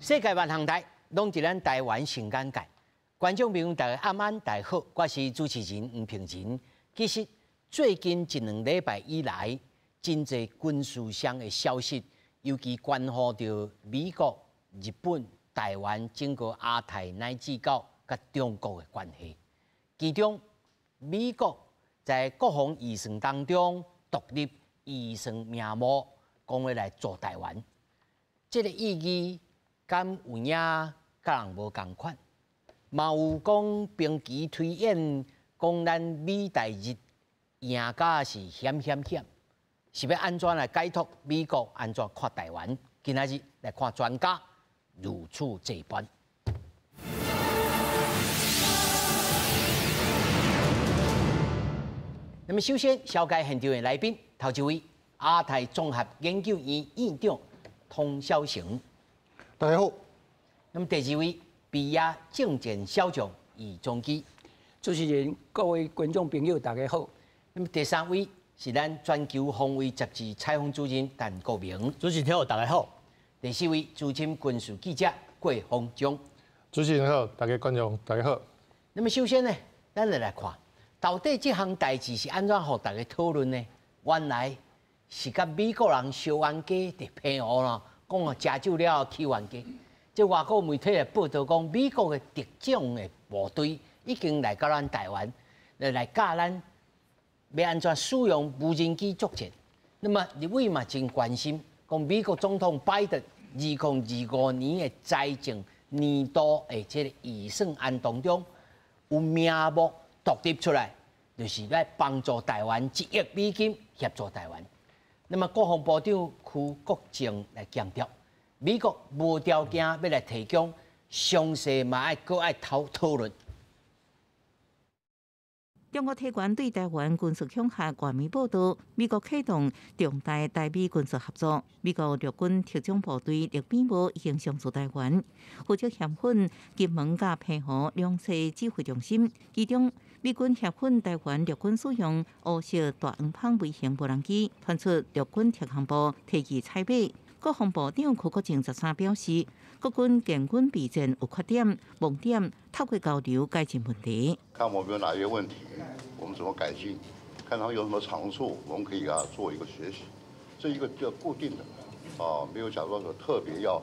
世界万航台拢伫咱台湾新眼界，观众朋友大家晚安，大家好，我是主持人黄平仁。其实最近一两礼拜以来，真侪军事上的消息，尤其关乎到美国、日本、台湾整个亚太乃至到甲中国的关系。其中，美国在国防预算当中独立预算名目，讲要来做台湾，这个意义。敢有影甲人无共款，嘛有讲兵棋推演，讲咱美台日赢甲是险，是要安怎来解读美国安怎看台湾？今仔日来看专家如此这般。那么首先，小介现场的来宾，头一位亚太综合研究院院长童晓成。大家好。那么第二位，比亚政见小将易中基。主持人、各位观众朋友，大家好。那么第三位是咱全球防卫杂志采访主任陈国明。主持人好，大家好。第四位资深军事记者郭丰忠。主持人好，大家观众大家好。那么首先呢，咱来看，到底这项代志是安怎互大家讨论呢？原来是甲美国人烧完鸡伫偏乌啦。讲啊，食酒了起完鸡，即外国媒体也报道讲，美国的特种的部队已经来到咱台湾，来教咱要安怎使用无人机作战。那么，立委嘛真关心，讲美国总统拜登2025年的财政年度的这个预算案当中，有名目独立出来，就是来帮助台湾1亿美金协助台湾。那么，国防部长邱国正来强调，美国无条件要来提供，详细嘛爱讨论。中国铁官对台湾军事恐吓外媒报道，美国启动重大台美军事合作。美国陆军特种部队陆兵部已经上驻台湾，负责协训金门甲澎湖两栖指挥中心。其中，美军协训台湾陆军使用乌式大黄蜂微型无人机，传出陆军特项部提议采买。国防部长邱国正13表示，国军建军备战有缺点、盲点，透过交流改进问题。看我们有哪些问题，我们怎么改进，看他们有什么长处，我们可以给他做一个学习。这一个叫固定的，没有假如说特别要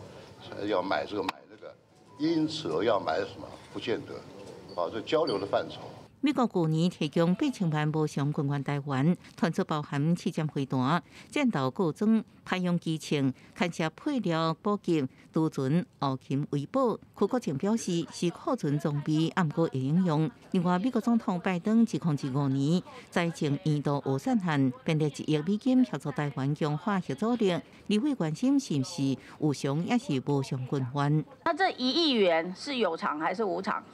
买这个买那个，因此而要买什么，不见得，这交流的范畴。美国去年提供8000万无偿军援台湾，传出包含气舰飞弹、战斗构装、太阳机枪、牵涉配料补给、渡船、后勤维保。邱国正表示，是库存装备，毋过会应用。另外，美国总统拜登2025年财政年度预算案编列1亿美金协助台湾强化协作力。立委关心是不是有偿也是无偿军援？那这1亿元是有偿还是无偿？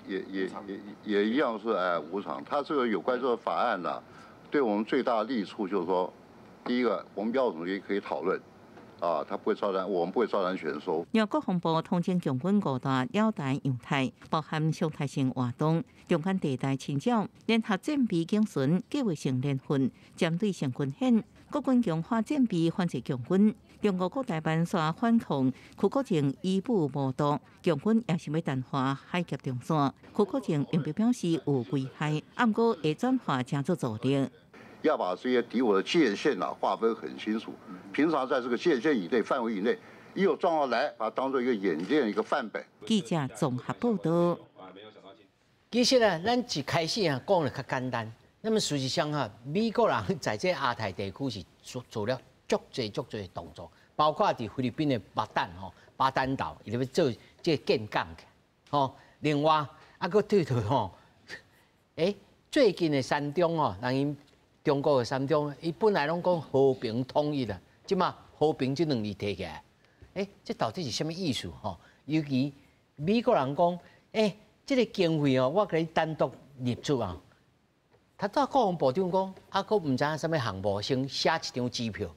也一样是无偿。它这个有关这个法案呢，对我们最大的利处就是说，第一个我们标准可以讨论，它不会造成我们不会造成权收。由国防部统整强军5大扰台样态，包含常态性活动、中间地带侵扰、联合战备警巡、计划性联训、针对性军演。国军强化战备反制强军，中国各大班线反抗，邱国正依步无度，强军也是要淡化海峡中线。邱国正并不表示有危害，不过会转化加做助力。要把这些敌我的界限划分很清楚，平常在这个界限以内、范围以内，一有状况来，把它当做一个演练、一个范本。记者综合报道。其实呢，咱一开始讲的较简单。那么事实上美国人在这亚太地区是做了足侪动作，包括伫菲律宾的巴丹岛，伊要做这建港嘅，另外佫对头最近的山中人中国的山中，伊本来拢讲和平统一啦，即嘛和平这2字提起来，这到底是什么意思尤其美国人讲，这个经费我给你单独列出啊。他早国防部长讲，佫唔知影什么项目，先写一张支票，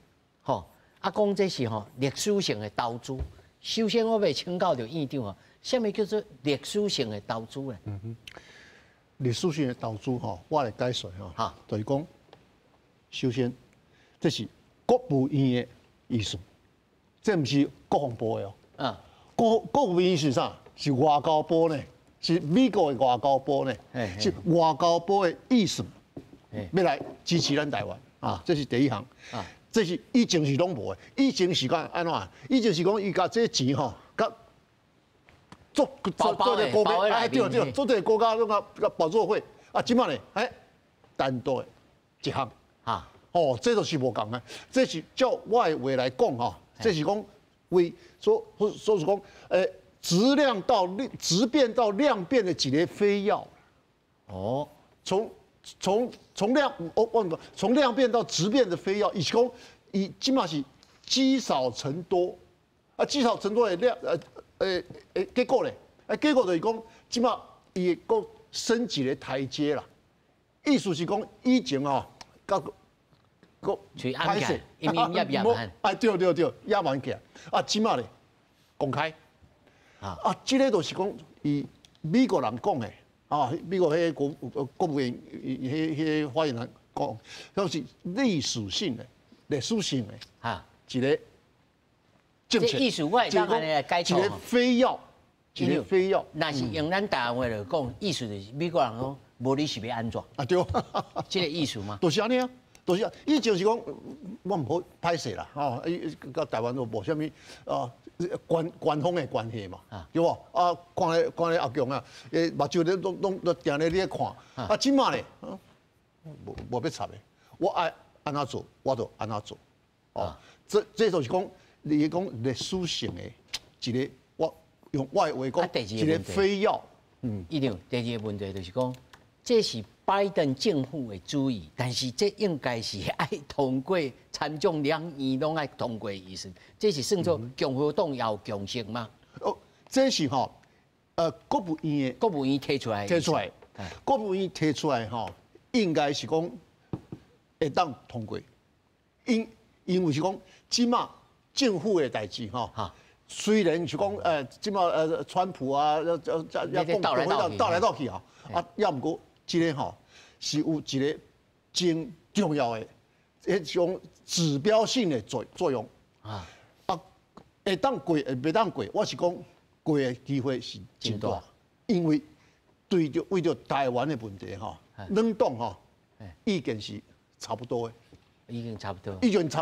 讲这是历史性的投资。首先，我要请教着院长什么叫做历史性的投资呢？历史性的投资我来解说就是讲，首先这是国务院的意思，这不是国防部的国务院是啥？是外交部呢？是美国的外交部呢？是外交部的意思，要来支持咱台湾啊，这是第一项。啊，这是以前是拢无的，以前是讲安怎？以前是讲伊甲这钱吼，甲做个国家，哎对，做这个国家那个保作会啊，即摆呢，单独的一项啊，哦，这都是无共的，这是照我的话来讲吼，这是讲为说是讲质变到量变的一个非要，哦，从量变到质变的非要，伊是讲伊即码是积少成多，啊积少成多的量结果咧，结果就是讲即码伊个升级的台阶啦，意思是讲以前哦，个去安检，因为压慢，对，压慢起来，啊即码咧公开。啊，这个就是讲，以美国人讲的，啊，美国迄个国务院迄发言人讲，都是历史性的、历史性的，哈，一个政策，艺术我当然来改错，一个非要，一个非要。那是用咱台湾话来讲，艺术就是美国人讲，无你是要安怎？啊对，这个艺术吗？就是安尼啊。就是啊，以前是讲我唔好歹势啦，吼，甲台湾都无啥物啊官方的关系嘛，对无？啊，看咧阿强啊，目睭咧拢定咧咧看，啊，即马咧，无要插的，我爱安怎做，我就安怎做，哦，这就是讲，你讲历史性的一个，我用我的话讲，一个非要，一定。第二个问题就是讲，这是拜登政府的主意，但是这应该是爱通过参众两院拢爱通过意思，这是算作共和党要共识吗？哦，这是吼，国务院提出来，国务院提出来吼，应该是讲会当通过，因为是讲即马政府的代志吼，虽然是讲即马川普啊，要倒来倒去啊，要毋过。这个吼是有一个真重要的一种指标性的作用啊！会当过，袂当过，我是讲过的机会是真大，因为为着台湾的问题吼，两党吼意见是差不多的，意见差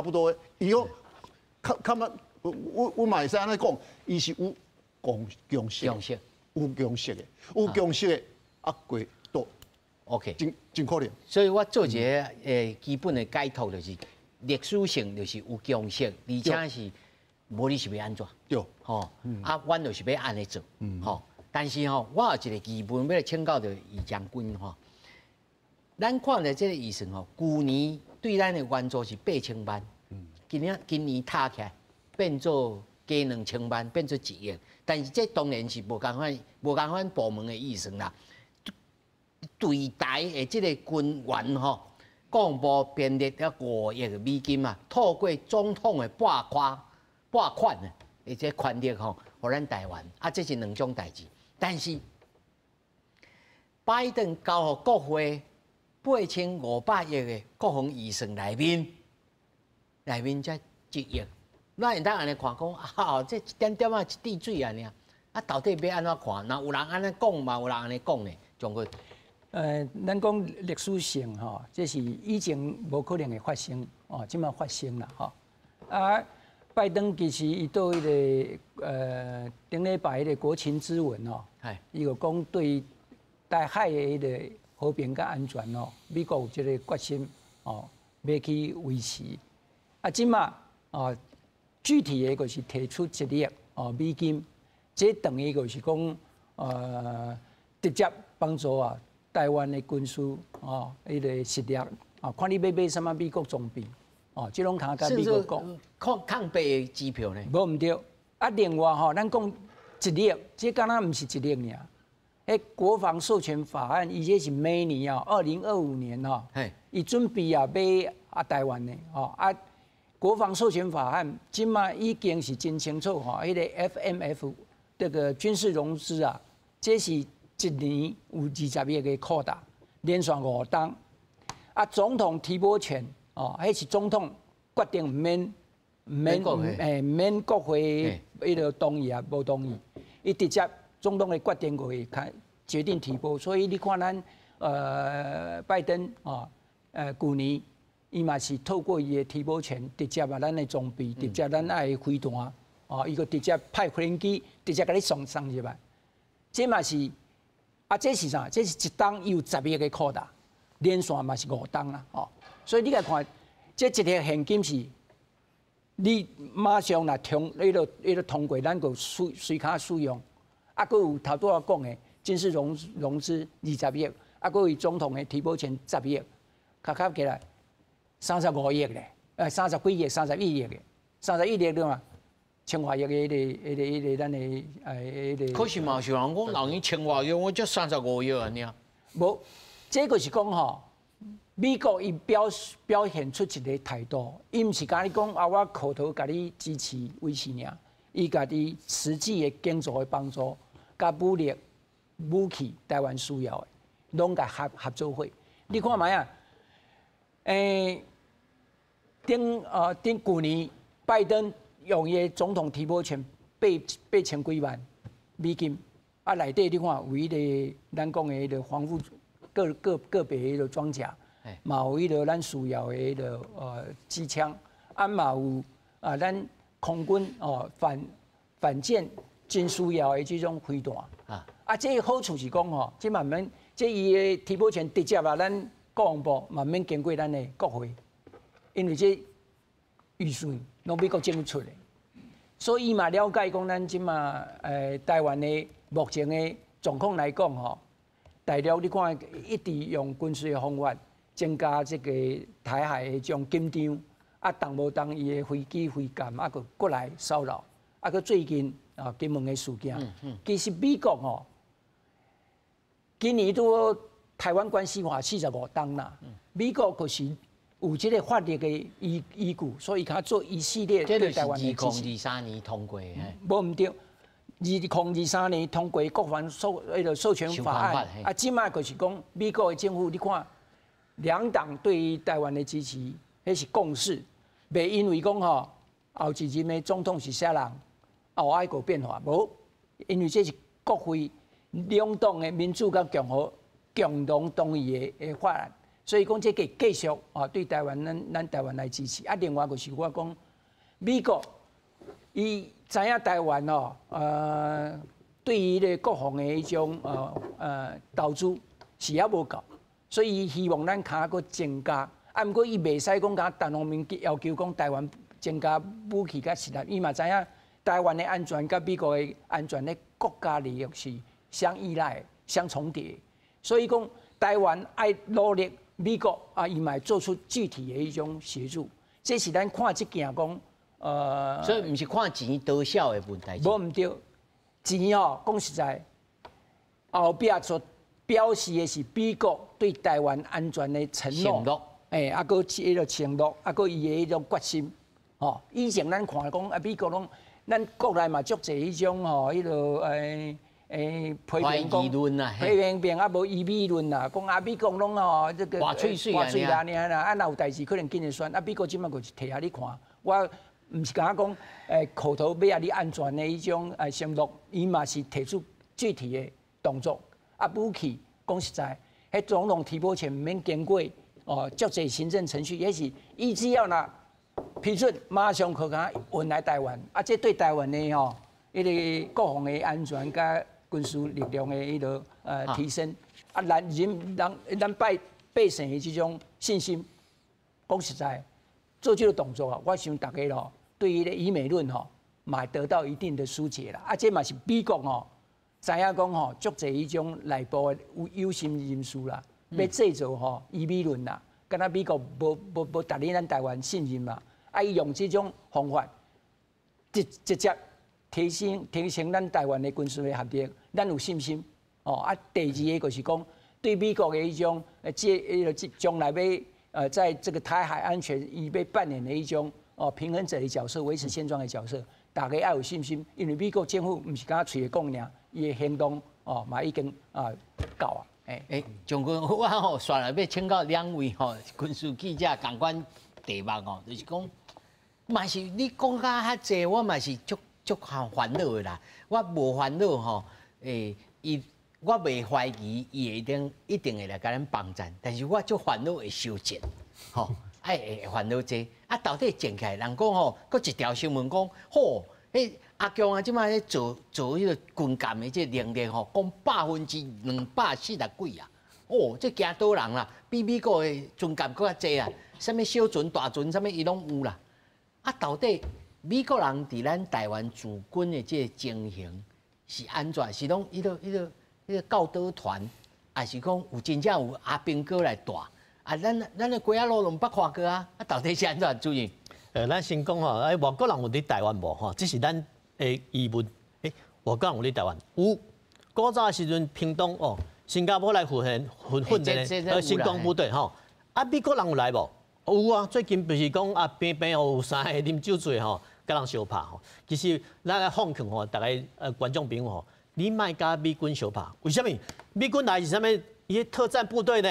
不多的。伊讲，看嘛，我嘛会使安尼讲，伊是有共识的，有共识的啊过。OK， 真可能。所以我做一个基本的解读，就是历史性就是有共识，而且是无你是要安怎？对，吼，阮就是要安尼做，吼。但是吼，我有一个疑问要来请教着易将军吼。咱看着这个医生吼，去年对咱的援助是8000万，今年塌起来变做加2000万，变做1亿。但是这当然是无共款部门的医生啦。对台的这个军援吼，国防部编列了5亿美金啊，透过总统的拨款呢，而且款列吼，互咱台湾啊，这是两种代志。但是拜登交予国会8500亿的国防预算内面才1亿，咱会当安尼看讲啊，这一点点啊，一滴水安尼啊，到底要安怎看？那有人安尼讲嘛，有人安尼讲呢，将军。咱讲历史性吼，这是以前无可能会发生哦，即马发生啦吼。啊，拜登其实伊到迄个顶礼拜迄个国情咨文哦，伊就讲对台海的迄个和平甲安全哦，美国有这个决心哦，要去维持。啊，即马哦，具体的就是提出1亿美金，这等于就是讲直接帮助啊。台湾的军事哦，迄个实力啊，看你买什么美国装备哦，即种通甲美国讲。抗北的机票呢？无毋对，啊，另外吼，咱讲1亿，这敢若毋是1亿尔。迄国防授权法案，伊这是每年啊，2025年吼，伊准备啊买啊台湾的哦啊，国防授权法案即马已经是真清楚吼，迄个 FMF 这个军事融资啊，这是。1年有20亿个扩大，连续5档。啊，总统提拨权哦，迄是总统决定唔免免国会迄个同意啊，无同意，伊直接总统的决定过去，决定提拨。所以你看咱拜登啊，去年伊嘛是透过伊的提拨权，直接把咱的装备，直接咱爱飞弹，哦，伊个直接派无人机，直接甲你送入来。这嘛是这是啥？这是一档有10亿的扩大，连线嘛是5档啦，哦。所以你来看，这一个现金是。你马上来通过，咱个随卡使用，啊，佮有头拄仔讲的军事融资20亿，啊，佮有总统的提拨权10亿，加起来35亿咧，30几亿、31亿嘅，31亿对嘛，1000多亿嘅迄个咱的迄个。可是嘛，是人讲人伊1000多亿，我才35亿安尼啊。无，这个是讲吼。美国伊表现出一个态度，伊毋是甲你讲啊，我口头甲你支持维持尔，伊家己实际的经济的帮助，甲武力、武器，台湾需要的，拢甲合作伙。你看卖啊，去年拜登用伊总统提拨权8千几万美金，啊内底你看有迄个咱讲的迄个防护个别迄个装甲。嘛有迄个咱需要的迄个机枪，啊嘛有咱空军反舰真需要的这种飞弹这个好处是讲吼，这慢慢这伊的提拨权直接咱国防部慢慢经过咱的国会，因为这预算拢美国政府出的，所以伊嘛了解讲咱即嘛台湾的目前的状况来讲吼，大陆你看一直用军事的方法。增加这个台海的这种紧张，动无动伊的飞机飞舰，佮过来骚扰，佮最近金门的事件，其实美国吼，今年都台湾关系法45档啦，美国就是有这个法律的依据，所以他做一系列对台湾的支持。2023年通过，无唔对，2023年通过国防授权法案，即卖就是讲美国的政府，你看。两党对于台湾的支持，迄是共识，袂因为讲吼后一任的总统是啥人，后爱个变化无，因为这是国会两党的民主甲共和共同同意的法案，所以讲这个继续对台湾咱台湾来支持。另外就是我讲，美国伊知影台湾对于咧国防的迄种投资是也无够。所以希望咱卡个增加，毋过伊袂使讲甲单方面要求讲台湾增加武器甲实力，伊嘛知影台湾的安全甲美国的安全的国家利益是相依赖、相重叠，所以讲台湾爱努力，美国伊嘛做出具体的一种协助，这是咱看即件讲所以毋是看钱多少的问题。无毋对，钱讲实在后壁所。表示的是美国对台湾安全的承诺，个迄个承诺，个伊的迄种决心，以前咱看讲美国拢，咱国内嘛足侪迄种迄个批评讲，批评无依美论啦，讲美国拢这个话吹水啦，若有代志可能紧的选，美国即摆就是摕下你看，我毋是讲口头要你安全的迄种承诺，伊嘛是提出具体的动作。武器讲实在，迄总统提拨权免经过足侪行政程序，也是伊只要批准，马上可甲运来台湾。这对台湾的迄个国防的安全甲军事力量的迄个提升，咱百姓的这种信心，讲实在，做这个动作我想大家对于以美论嘛得到一定的疏解啦。这嘛是美国知影讲足侪迄种内部的有心人士啦，要制造依美论啦，敢若美国无达你咱台湾信任嘛，伊用这种方法直接提升咱台湾的军事的合力，咱有信心。第二个就是讲对美国的迄种将来要在这个台海安全伊要扮演的一种平衡者的角色，维持现状的角色，大家要有信心，因为美国政府毋是敢嘴讲尔。伊的行动嘛已经够啊！将军，我选来要请教两位军事记者共款题目就是讲，嘛是你讲甲遐济，我嘛是足烦恼的啦。我无烦恼吼，我袂怀疑伊一定会来甲咱帮咱，但是我足烦恼会收钱，吼，会烦恼这啊，到底剪起来，人讲吼，搁一条新闻讲，吼，阿强啊，即摆咧做迄个军舰的这能力吼，讲240几啊，哦，这惊倒人啦，比美国的军舰搁较济啊，啥物小船、大船，啥物伊拢有啦。啊，到底美国人伫咱台湾驻军的这情形是安怎？是拢迄个告导团，还是讲有真正有阿兵哥来带？啊，咱的龟仔路拢捌看过啊，啊，到底是安怎主任？咱先讲吼，外国人有伫台湾无吼？这是咱的疑问。外国人有伫台湾有。古早的时阵，屏东哦，新加坡来训练的新光部队吼。啊，美国人有来无？有啊，最近不是讲啊，边有3个啉酒醉吼，甲人相拍吼。其实咱来奉劝吼，大家观众朋友吼，你莫甲美军相拍。为什么？美军来是啥物？伊特战部队呢？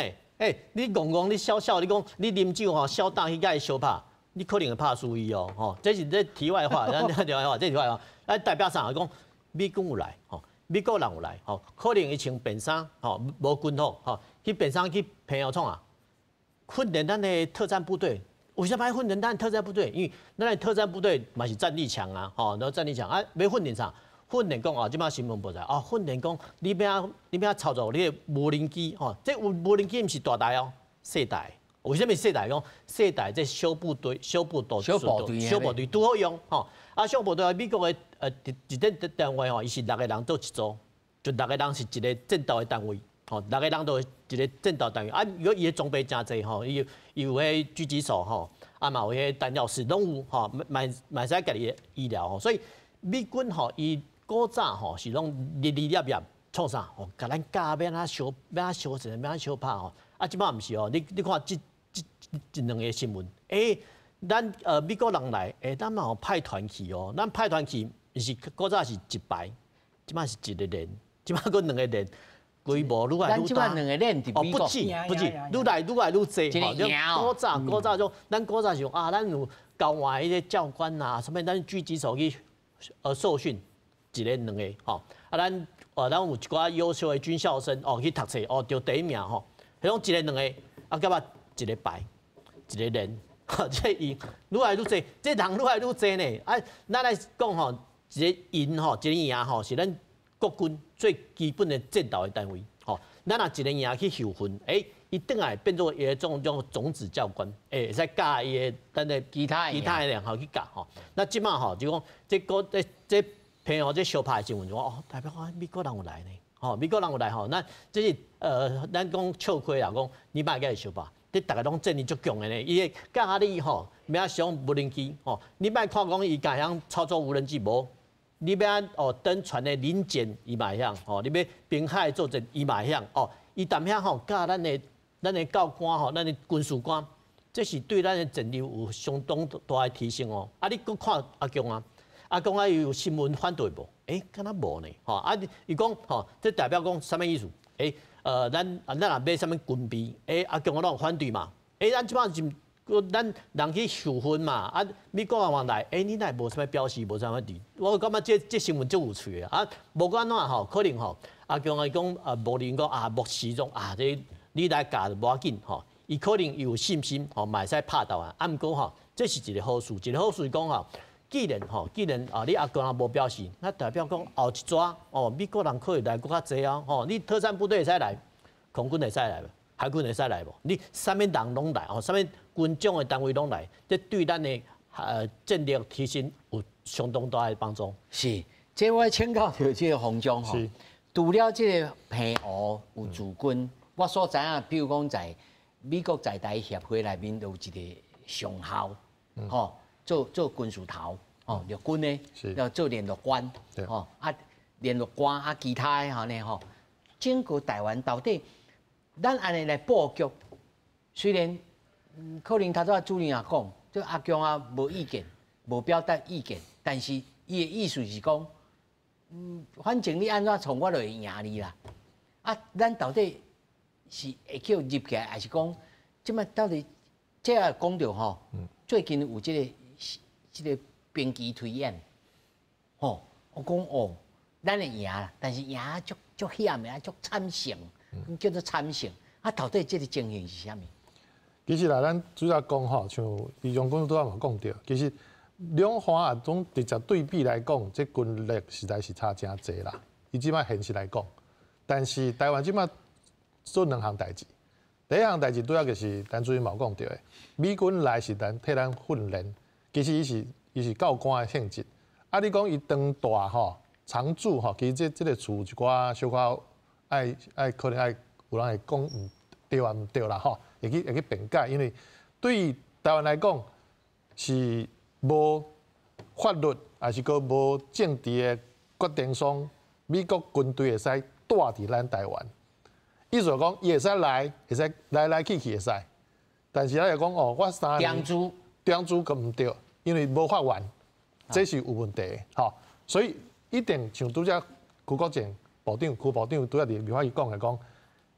你戆你笑，你讲你啉酒吼，小胆去甲伊相拍。你可能会拍输伊哦，吼，这是题外话，题外话，这题外话。代表啥？讲美军有来，吼，美国人有来，吼，可能伊穿便衫，吼，无军服，吼，去便衫去平遥创啊，训练咱的特战部队。为什么要训练咱特战部队？因为咱的特战部队嘛是战力强啊，吼，然后战力强啊，要训练啥？训练讲哦，即摆新闻报道哦，训练讲你要操作你的无人机，吼，这无人机毋是大台哦，小台。为什么小台讲小台这小部队拄好用吼？啊，小部队美国的一个单位吼，伊是6个人做一组，就6个人是一个战斗的单位，吼，6个人都一个战斗单位。啊，如果伊的装备真济吼，伊有迄狙击手吼，啊嘛有迄弹药室拢有吼，买使家己的医疗吼，所以美军吼伊古早吼是拢日创啥吼，甲咱教要安怎小阵，要安怎小拍吼。啊，即摆毋是哦，你看这2个新闻，咱美国人来，咱嘛有派团去哦，咱派团去是古早是1排，即摆是1个连，即摆佫2个连，规模愈来愈大。咱即摆2个连伫美国，不止，愈来愈济。古早种，咱古早是啊，咱有交换迄个教官啊，什么咱狙击手去受训，1个2个吼，啊咱有一寡优秀的军校生哦去读册哦得第1名吼，迄种1个2个，啊甲嘛1个排，1个连，这伊愈来愈济，这人愈来愈济呢。啊，咱来讲吼，一个营吼，一个营吼，是咱国军最基本的战斗的单位。吼，咱若一个营去受训，伊转来变做一种种子教官，会使教伊的咱的其他的人吼去教吼。那即马吼就讲这偏吼这小拍的新闻就讲哦，代表美国人有来呢。吼，美国人有来吼，咱这是咱讲笑亏啦，讲你莫甲伊相拍。你大家拢战力足强的呢，伊会教你吼，要使用无人机吼，你莫看讲伊敢晓操作无人机无，你要登船的零件伊嘛会晓吼，你要滨海作战伊嘛会晓哦，伊踮遐吼教咱的教官吼，咱的军事官，这是对咱的战力有相当大的提升哦。啊，你搁看阿强啊，阿强啊有新闻反对无？敢若无呢吼，啊，伊讲吼，这代表讲啥物意思？咱若买啥物军备，阿强我拢反对嘛。咱即摆是咱人去受训嘛。啊，美国人来，你乃无啥物表示，无啥物伫。我感觉这新闻足有趣的啊。无管怎吼，可能吼，阿强伊讲无人讲啊，目时中啊，这你来教无要紧吼。伊可能有信心吼，嘛会使拍到啊。毋过吼，这是一个好事，一个好事讲吼。既然你阿强也无表示，那代表讲后一抓美国人可以来搁较济啊，你特战部队会使来，空军会使来，海军会使来无？你啥物人拢来啥物军种的单位拢来，这对咱的战力提升有相当大的帮助。是，这我请教到这个洪将吼，除了这个平湖有驻军，我所知影，比如讲在美国在台协会内面有一个上校，吼。做军事头，陆军呢，要做联络官，联络官啊，其他的呢吼，整个台湾到底，咱安尼来布局，虽然可能头拄主任也讲，这阿强啊无意见，无表达意见，但是伊的意思是讲，反正你安怎从我就会赢你啦。啊，咱到底是会叫入起来，还是讲，即摆到底这也讲到吼，最近有这个这个兵棋推演，吼，我讲哦，咱会赢啦，但是赢足险的，足惨胜，叫做惨胜。啊，到底这个情形是啥物？其实啦，咱主要讲吼，像李将军拄仔嘛讲到，其实两方啊，总直接对比来讲，这军力实在是差真济啦。以即摆现实来讲，但是台湾即摆做两项代志。第一项代志，拄仔就是咱主任嘛讲到的，美军来是替咱训练，其实伊是教官的性质。啊，你讲伊当大吼常驻吼，其实这个词一寡小可爱可能爱有人会讲毋对啊，毋对啦吼，会去辩解，因为对于台湾来讲是无法律，还是个无政治的决定上，美国军队会使带伫咱台湾。意思讲，伊会使来，会使来去会使，但是来讲哦，我3年定住个毋对，因为无法源，这是有问题的，吼。所以一定像拄则邱国正部长、邱部长拄则伫立法院讲的讲，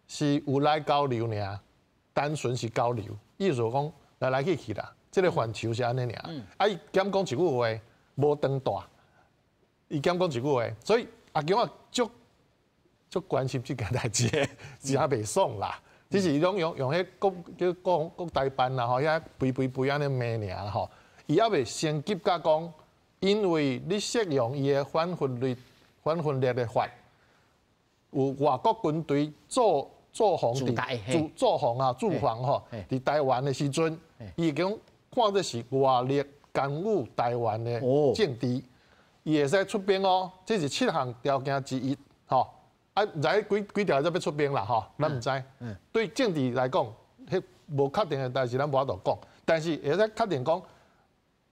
是有来交流尔，单纯是交流，意思讲来去啦，这个范畴是安尼尔。啊，伊减讲一句话，无长大，伊减讲一句话，所以阿强啊足关心这件代志，是也袂爽啦。只是用迄国台办啦，吼，遐肥安尼骂尔吼，伊还袂升级甲讲，因为你适用伊的反分裂的法，有外国军队驻防驻防吼，伫台湾的时阵，伊讲看的是外力干预台湾的政治，伊会使出兵哦，这是7项条件之一，吼。啊，唔知几条才要出兵啦，吼，咱唔知。对政治来讲，迄无确定的代志，咱无法度讲。但是会使确定讲，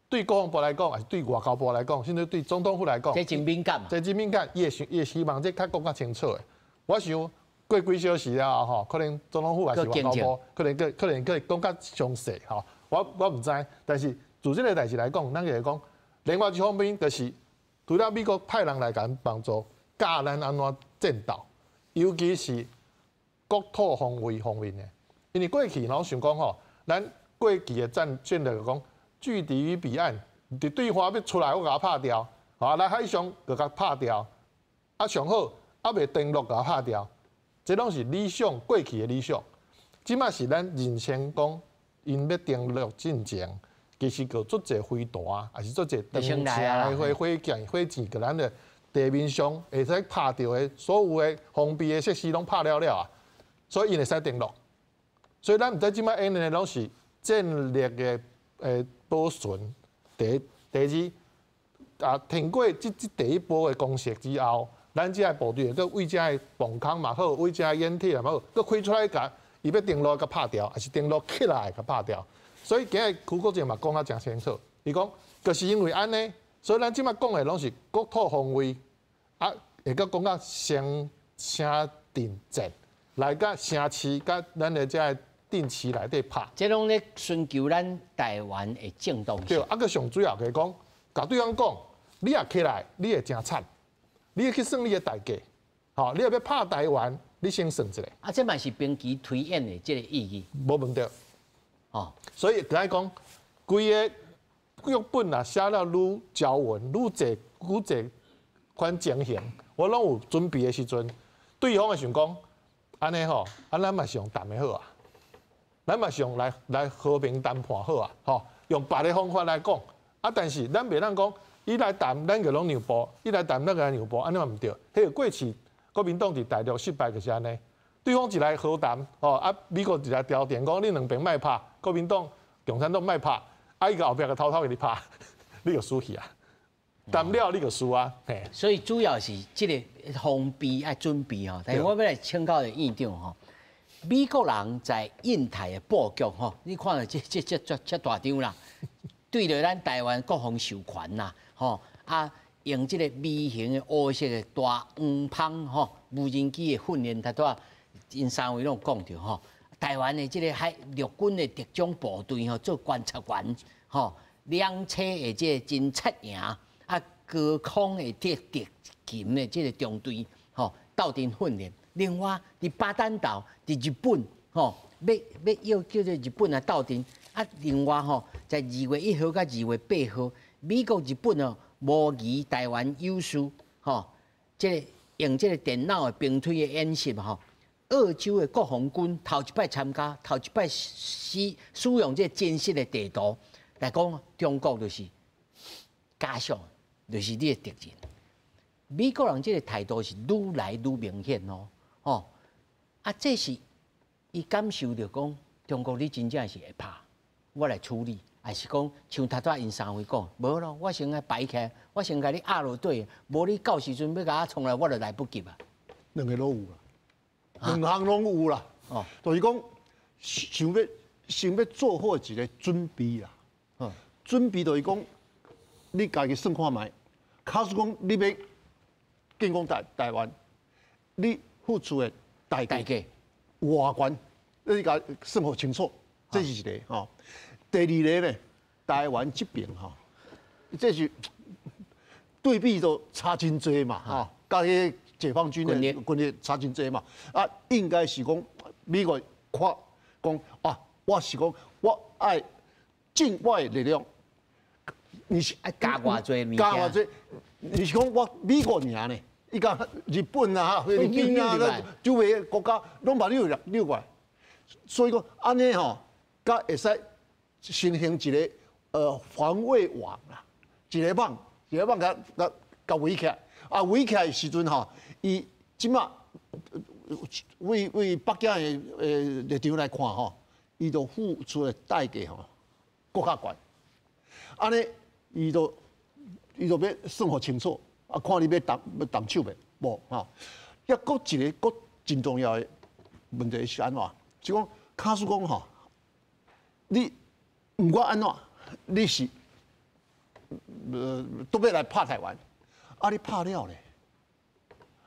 对国防部来讲，还是对外交部来讲，甚至对总统府来讲，这真敏感嘛。这真敏感，伊会希望这较讲较清楚的。我想过几小时了吼，可能总统府还是外交部，可能讲较详细吼。我唔知，但是就这个代志来讲，咱就讲，另外一方面就是除了美国派人来甲帮助，教咱安怎战斗，尤其是国土防卫方面的，因为过去我想讲吼，咱过去的战略讲，拒敌于彼岸，伫对方要出来，我甲他拍掉，啊，来海上就甲拍掉，啊上好，啊未登陆甲他拍掉，这拢是理想，过去的理想。即马是咱认真讲，因要登陆进前，其实个做者飞弹，还是做者长城的火箭，个咱的。地面上会使拍到的所有的封闭的设施拢拍了啊，所以因会使登陆。所以咱毋知即摆演的拢是战略的保存。第二啊，停过即第一波的攻势之后，咱这部队个为这防空嘛好，为这掩体嘛好，佮开出来甲伊要登陆甲拍掉，还是登陆起来甲拍掉。所以今日邱国正嘛讲啊真清楚，伊讲就是因为安尼。所以咱即摆讲的拢是国土防卫，啊，会个讲到城镇战，来甲城市甲咱的这定期内底拍。这拢咧寻求咱台湾的正当性。对，啊，个上主要就是讲，甲对方讲，你也起来，你会真惨，你会去算你的代价，吼，你要拍台湾，你先算一下。啊，这嘛是兵棋推演的这个意义。无问题。哦，所以来讲，规个。剧本啊，写了愈条文，愈侪款情形，我拢有准备的时阵，对方会想讲，安尼吼，啊咱嘛是用谈的好啊，咱嘛是用来和平谈判好啊，吼，用别的方法来讲，啊，但是咱袂当讲，伊来谈，咱就拢让步；伊来谈，咱就让步，安尼嘛毋对。迄个过去国民党伫大陆失败就是安尼，对方一来和谈，吼啊，美国一来调停讲，你两边卖拍，国民党、共产党卖拍。啊！伊个后壁个偷偷给你拍，你就输去啊！谈了你就输啊！嘿，所以主要是这个防备爱准备吼。但是我要来请教的院长吼，美国人在印太的布局吼，你看到这大张啦，对着咱台湾国防授权啦，吼啊，用这个微型的乌色的大黄蜂吼无人机的训练，他都因三位拢讲着吼。台湾的这个陆军的特种部队吼，做观察员吼，两车的这个侦察营啊，高空的这特勤的这个中队吼，斗阵训练。另外，伫巴丹岛，伫日本吼，要叫做日本啊斗阵啊。另外吼，在2月1号到2月8号，美国、日本哦，模拟台湾优势，吼，用这个电脑的兵推的演习吼，澳洲的国防军头一摆参加，头一摆使用这真实的地图来讲，中国就是加上，就是你的敌人。美国人这个态度是愈来愈明显哦，哦，啊，这是伊感受到讲，中国你真正是会怕，我来处理，还是讲像头仔因三位讲，无咯，我先来摆起来，我先甲你压落底，无你到时阵要甲我冲来，我就来不及啊。两个都有啦，两项拢有啦，哦，就是讲想要做好一个准备啦，准备就是讲，你家己算看卖，假使讲你要进攻台湾，你付出的代价偌悬，你家算好清楚，这是一个吼。第二个呢，台湾这边吼，这是对比都差真多嘛，吼，甲迄解放军的军力差真多嘛，啊，应该是讲美国看讲啊，我是讲我爱境外力量，你是爱加偌济，加偌济，你是讲我美国尔呢？伊讲日本啊、菲律宾啊、周围的国家拢把溜过来，所以讲安尼吼，甲会使形成一个防卫网啦，一个网甲围起来，啊围起来的时阵吼，伊即马为北京的立场来看吼，伊就付出的代价吼更较悬，安尼伊就要算好清楚。啊，看你要动手未？无吼。抑搁一个真重要的问题是安怎？就讲假使讲吼，你毋管安怎，你是都要来拍台湾，啊你拍了咧，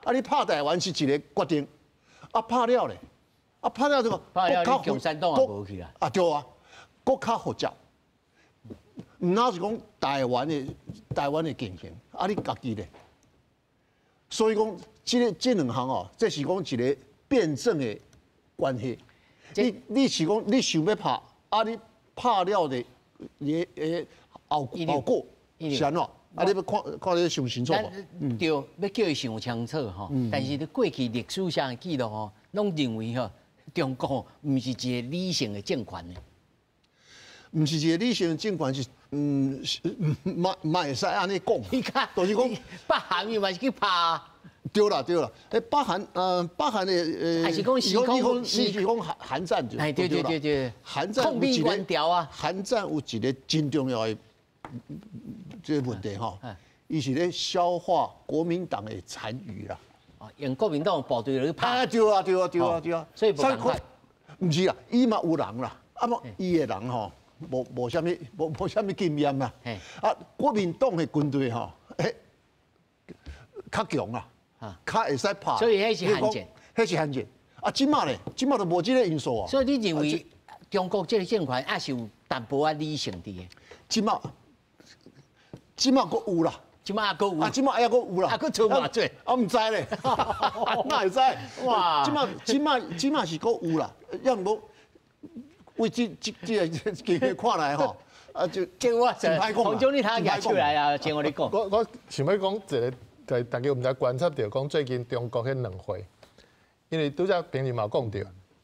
啊你拍台湾是一个决定，啊拍了咧，啊拍了这个，拍了你共产党也无去啦。啊对啊，搁较复杂。唔那是讲台湾的情形，啊你家己咧，所以讲这两项哦，这是讲一个辩证的关系。你是讲你想要拍，啊你拍了的后果是安怎？啊你要看你想清楚无？对，要叫伊想清楚吼。但是你过去历史上的记录吼，拢认为吼，中国毋是一个理性的政权呢。毋是一个理性的政权是，嘛会使安尼讲。你看，就是讲北韩伊嘛是去拍啊。对啦，北韩的还是讲时空是讲韩战就。哎，对，韩战控闭关条啊。韩战有一个真重要的这个问题吼，伊是咧消化国民党的残余啦。哦，用国民党部队去拍。啊，对啊。所以无办法。毋是啦，伊嘛有人啦，啊么伊的人吼。无啥物经验啦，啊，国民党的军队吼，较强啦，较会使拍，所以迄是罕见，迄是罕见。啊，即马咧，即马就无即个因素啊。所以你认为中国这个政权也是有淡薄仔理性伫的？即马佫有啦，即马佫有，啊，即马还佫有啦，佫做偌济，我毋知咧，哪会使？哇，即马是佫有啦，要无？为这个看来吼，啊就这我真歹讲。黄总，你睇下出来啊，请我你讲。我想要讲一个，大家有毋知观察到，讲最近中国迄两会，因为拄则平日嘛讲到，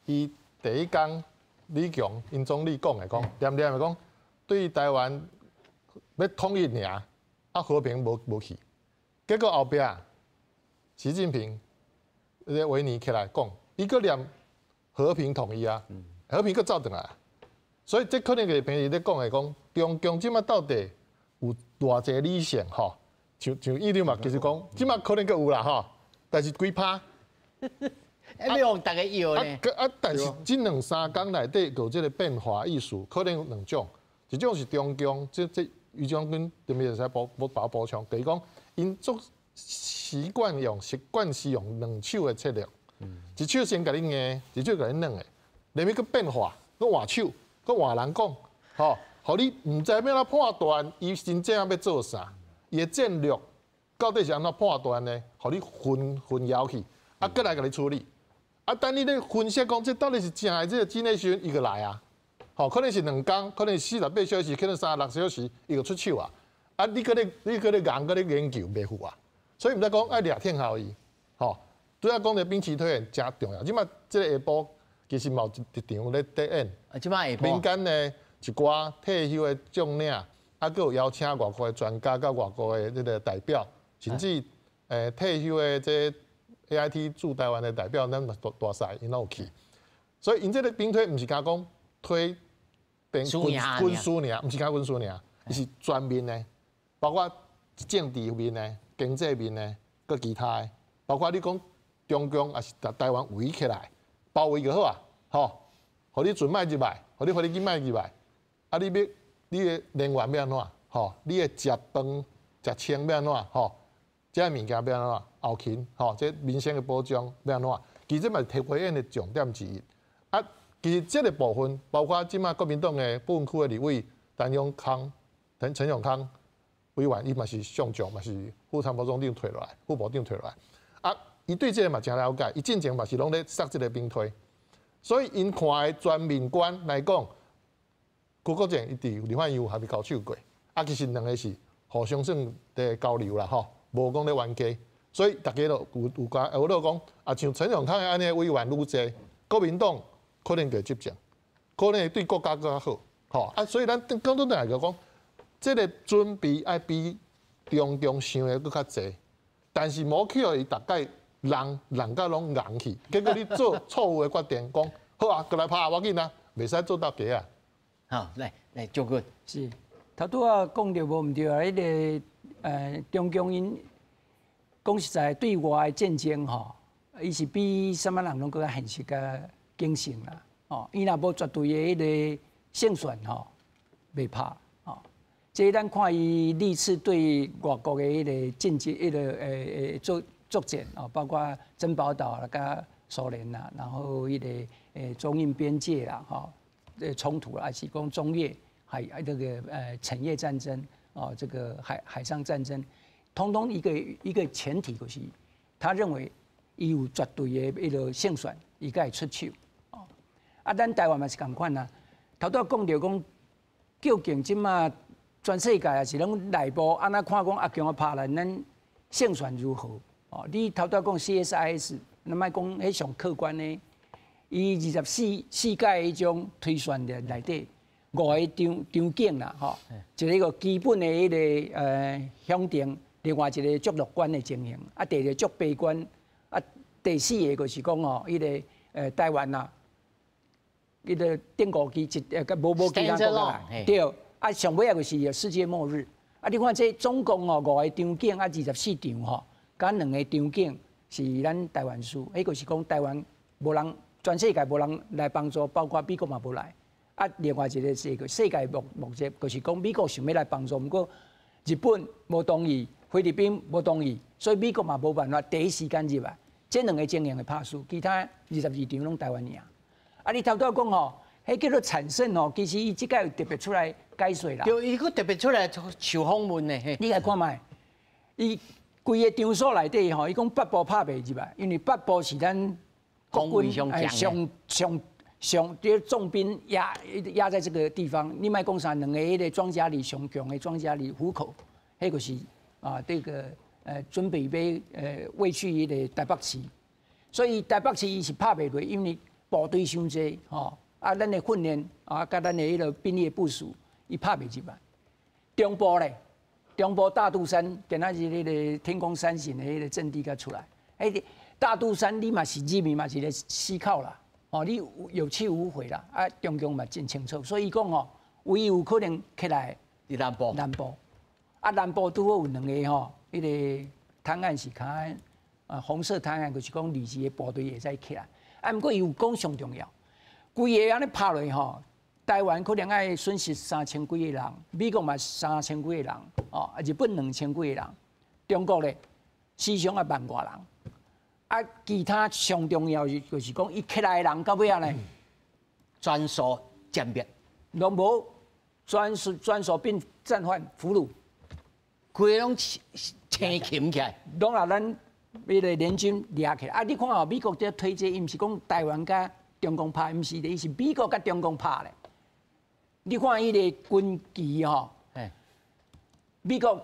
伊第一天李强因总理讲的讲，连的讲对台湾要统一尔，啊和平无去，结果后壁习近平维尼起来讲，伊个念和平统一啊。和平佫走转来，所以这可能是平时咧讲的讲，中共即马到底有偌济理性吼？像伊流嘛，其实讲即马可能佫有啦吼，但是几趴？要用大家要呢？但是这两三天内底有这个变化艺术，可能有两种，一种是中共这于将军特别使补充，就是讲因做习惯是用两手的策略，一手先甲你硬，一手甲你软的。连咪个变化，个换手，个换人讲，吼，互你唔知要哪判断，伊真正要做啥，伊的战略到底是安怎判断呢？互你混淆去，啊，再来甲你处理。啊，等你咧分析讲，这到底是真还是这个时阵，伊就来啊。吼，可能是2天，可能是48小时，可能36小时，伊就出手啊。啊，你搁咧硬搁咧研究袂赴啊，所以毋使讲爱掠天效益，吼。主要讲个兵棋推演真重要，即摆即个下晡其实嘛有一场咧在演，即摆下晡民间呢一寡退休的将领，啊，佮有邀请外国的专家，甲外国的这个代表，甚至退休的这 AIT 驻台湾的代表，咱大赛因有去，所以因这个兵推毋是讲推军事尔，毋是讲军事尔，伊是全面的，包括政治面的、经济面的，佮其他的，包括你讲中共也是台湾围起来，包围就好啊，吼，互你船卖入来，互你飞机卖入来，啊，你的能源要安怎？吼，你的食饭、食穿要安怎？吼，这物件要安怎？后勤，吼，这民生的保障要安怎？其实嘛是提回应的重点之一。啊，其实这个部分，包括即马国民党的部分区的立委陈永康委员，伊嘛是上将，嘛是副参谋总长退落来，副部长退落来。啊，伊对这个嘛真了解，伊进前嘛是拢咧杀这个兵推，所以因看的全面观来讲，郭国正伊伫立法院还没交手过，啊，其实两个是互相性的交流啦，吼，无讲咧冤家，所以大家都有讲，有讲啊，像陈永康的安尼委员愈济，国民党可能就执政，可能对国家更较好，吼啊，所以咱讲到来讲，这个准备爱比中共想的更较济。但是无去互伊大概人甲拢硬去，结果你做错误的决定，讲好啊，过来拍我紧啊，袂使做到假啊。好，来，将军是头拄啊讲着无毋对啊，迄个中共因讲实在对外的战争吼，伊是比什么人拢更较现实甲谨慎啦。哦，伊若无绝对的迄个胜算吼，袂拍。这咱看伊历次对外国的迄个间接迄个作战哦，包括珍宝岛啦、甲苏联啦，然后迄个中印边界啦，哈，冲突啦，还是讲中越这个产业战争哦，这个海上战争，通通一个前提就是，他认为伊有绝对的迄个胜算，伊才会出手哦。啊，咱台湾嘛是共款啦，头拄讲着讲，究竟即马。全世界也是拢内部安那看讲阿强啊拍来，咱胜算如何？哦，你头拄讲 CSIS， 咱莫讲迄上客观的，伊24届迄种推算的内底5个场景啦，吼，一个基本的迄个响定，另外一个足乐观的情形，啊，第二个足悲观，啊，第四个就是讲哦，迄个台湾呐，迄个定国期无其他国家对。啊，上尾啊就是世界末日。啊，你看这总共哦5个场景啊，24场吼，甲2个场景是咱台湾输，迄个是讲台湾无人，全世界无人来帮助，包括美国嘛无来。啊，另外一个是个世界目前就是讲美国想要来帮助，不过日本无同意，菲律宾无同意，所以美国嘛无办法第一时间入来。这2个情形会拍输，其他22场拢台湾赢。啊，你头拄讲吼。迄叫做产生哦，其实伊即个特别出来解说啦。对，伊佫特别出来受访问呢。你来看卖，伊规个场所内底吼，伊讲北部拍袂入来，因为北部是咱国军上这重兵压在这个地方。你莫讲啥2个迄个装甲力上强的装甲力虎口，迄个是啊这个准备要位去迄个台北市，所以台北市伊是拍袂落，因为部队伤济吼。啊，咱的训练啊，甲咱的迄个兵力部署，伊拍袂入来。中部咧，中部大肚山，今仔日迄个天空三型的迄个阵地甲出来。迄个大肚山，你嘛是人民嘛是咧思考啦，哦，你有去无回啦。啊，中共嘛真清楚，所以讲哦，唯一有可能起来伫南部。南部，啊，南部拄好有2个吼，迄个滩岸是看红色滩岸，就是讲二支的部队会使起来。啊，毋过伊有讲上重要。规个安尼拍落吼，台湾可能爱损失3000几个人，美国嘛3000几个人，哦，日本2000几个人，中国咧死伤啊10000多人，啊，其他上重要就是讲伊起来的人到尾啊呢，全数歼灭，拢无全数变战犯俘虏，规个拢青擒起来，拢让咱迄个联军掠起来。啊，你看哦，美国在推这，伊毋是讲台湾甲中共拍，毋是的，伊是美国甲中共拍咧。你看伊个军旗吼，美国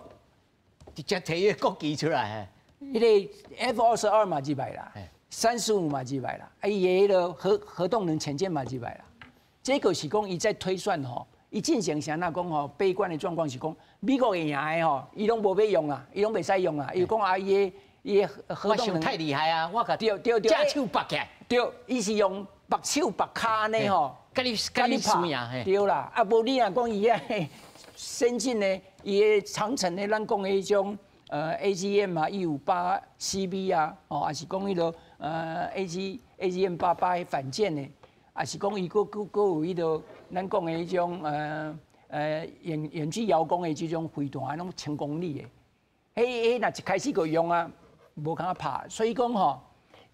直接摕伊国旗出来，迄个 F-22嘛入来啦，35嘛入来啦，伊个迄个核动能潜舰嘛入来啦。这个是讲伊在推算吼，伊进行啥那讲吼，悲观的状况是讲美国会赢的吼，伊拢无要用啊，伊拢袂使用啊，伊讲啊伊个核动能太厉害啊，我甲对，正手拔起来，对，伊是用白手白骹呢吼，甲你输赢，对啦，啊无你若讲伊个先进的伊个长程的，咱讲的迄种AGM 啊158CB 啊，哦，还是讲迄个AGM88反舰的，还是讲伊佫有迄个咱讲的迄种远距遥攻的这种飞弹，拢1000公里的，迄若一开始就用啊，无通拍，所以讲吼，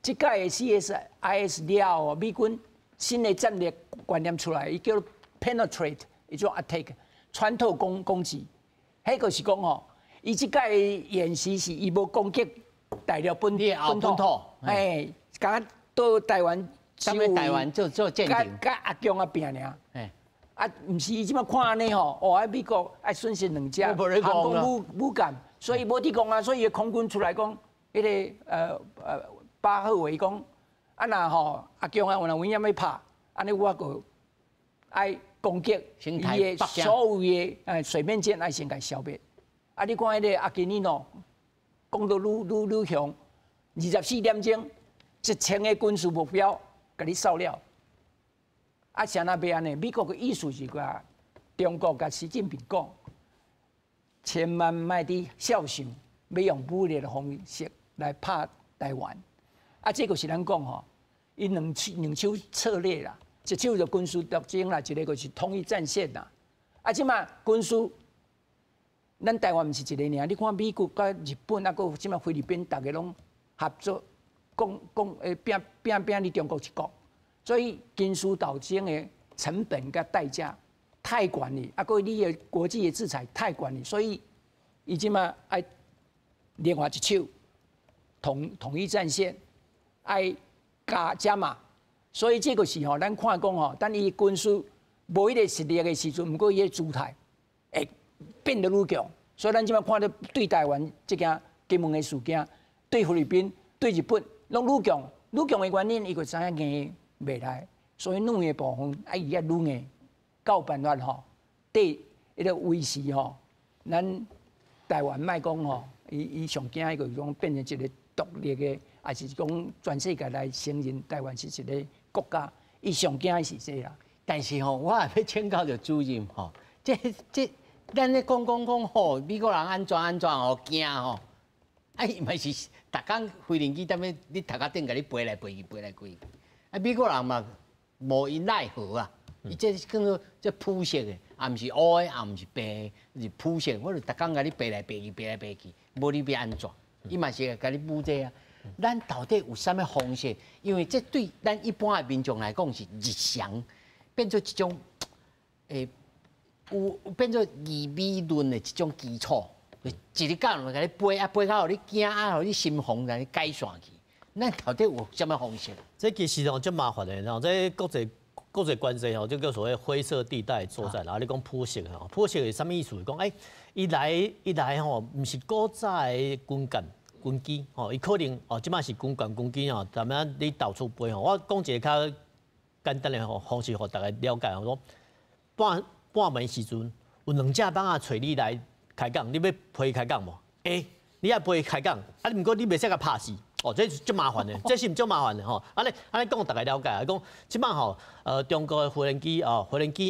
即届的 CSIS 了后，美军新的战略观念出来，伊叫 penetrate， 一种 attack， 穿透攻击。迄个是讲吼，伊即届演习是伊无攻击大陆本土，敢到台湾，咱们台湾做鉴定，甲阿强啊拼尔。啊，毋是伊即摆看安尼吼，哦，美国爱损失2架航空母舰，所以无伫讲啊，所以伊空军出来讲，迄个8号话讲，啊若吼阿强啊，有危险要拍，安尼我个爱攻击伊的所有的水面舰爱先甲消灭。啊，你看迄个阿基尼诺，讲到愈凶，24点钟，1000个军事目标，甲你扫了。啊，啥那要安尼？美国的意思是讲，中国甲习近平讲，千万莫伫小想，要用武力的方式来拍台湾。啊，这个是咱讲吼，伊两手策略啦，一手就军事特征啦，一个就是统一战线啦。啊，即马军事，咱台湾毋是一个尔，你看美国甲日本啊，个即马菲律宾，大家拢合作，拼伫中国一国。所以军事斗争的成本跟代价太悬了，啊，个你的国际的制裁太悬了，所以伊即马爱另外一手统一战线，爱加码，所以这个是吼，咱看讲吼，等伊军事无迄个实力的时阵，毋过伊的姿态会变得愈强，所以咱即马看到对台湾这件金门的事件，对菲律宾、对日本拢愈强的原因，伊个知影硬。袂来，所以软的部分啊，伊也软的，有办法吼，对迄个维持吼，咱台湾卖讲吼，伊上惊迄个讲变成一个独立的，还是讲全世界来承认台湾是一个国家，伊上惊是这啦。但是吼，我也要请教着主任吼，咱咧讲吼，美国人安怎吼惊吼，啊伊嘛是逐工飞行机踮咧你头壳顶甲你飞来飞去。啊，美国人嘛无因奈何啊，伊这叫做这肤色的，也毋是乌的，也毋是白的，是肤色。我就逐工甲你飞来飞去，无你要安怎？伊嘛是甲你补这啊。咱到底有啥物方式？因为这对咱一般的民众来讲是日常，变做一种有变做义美论的一种基础。一日到晚甲你飞到互你惊互你心慌，甲你改线去。咱到底有啥物方式？这其实吼，真麻烦的，然后这国际关系吼，就叫所谓灰色地带作战。然后你讲普色吼，普色是啥物意思？讲伊来吼，毋是古早的军机吼，伊可能即摆是军机吼，但是你到处飞吼。我讲一个较简单的方式，互大家了解。我说半暝时阵，有2架蚌仔找你来开讲，你要飞开讲无？你也飞开讲，啊，毋过你袂使甲拍死。这是真麻烦的，这是真麻烦的吼。安尼讲，大家了解，讲即摆吼，中国的无人机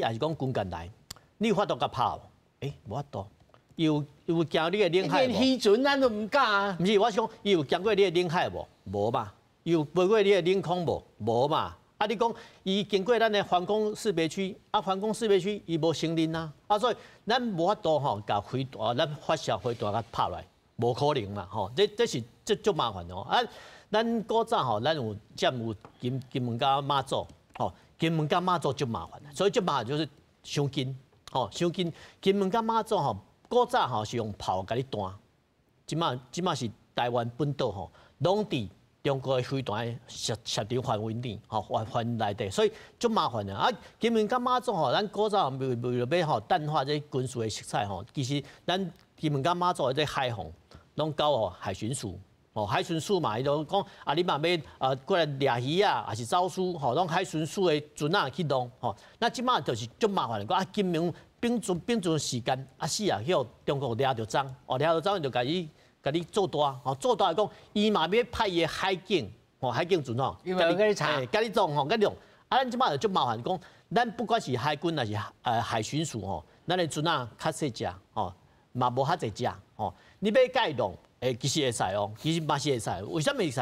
还是讲军舰来，你有法度甲拍无？无法度。有行你的领海无？连渔船咱都唔敢啊。毋是，我是讲，伊有经过你的领海无？无嘛。有飞过你的领空无？无嘛。啊，你讲伊经过咱的防空识别区，防空识别区伊无承认啊，所以咱无法度吼，甲飞弹咱发射飞弹甲拍来。无可能嘛，吼！这是足麻烦哦。啊，咱古早吼，咱有金门甲马祖，吼，金门甲马祖足麻烦，所以足麻烦就是伤近，吼，伤近。金门甲马祖吼，古早吼是用炮甲你弹，即马是台湾本岛吼，拢伫中国的飞弹射到范围内，范围内底，所以足麻烦的。啊，金门甲马祖咱古早为了要淡化这军事的色彩其实咱金门甲马祖的这海防，拢交海巡署。海巡署嘛，伊就讲你嘛要过来掠鱼啊，还是走私拢海巡署的船去弄那即马就是足麻烦的，讲金门并船时间死去中国掠着赃，掠着赃就甲你做大，做大来讲，伊嘛要派伊海警，海警船因为甲你查，甲你弄，甲你用。咱即马就足麻烦，讲咱不管是海军还是海巡署咱的船较细只嘛无遐济只你要甲伊弄。其实会使其实嘛是会使。为什么会使？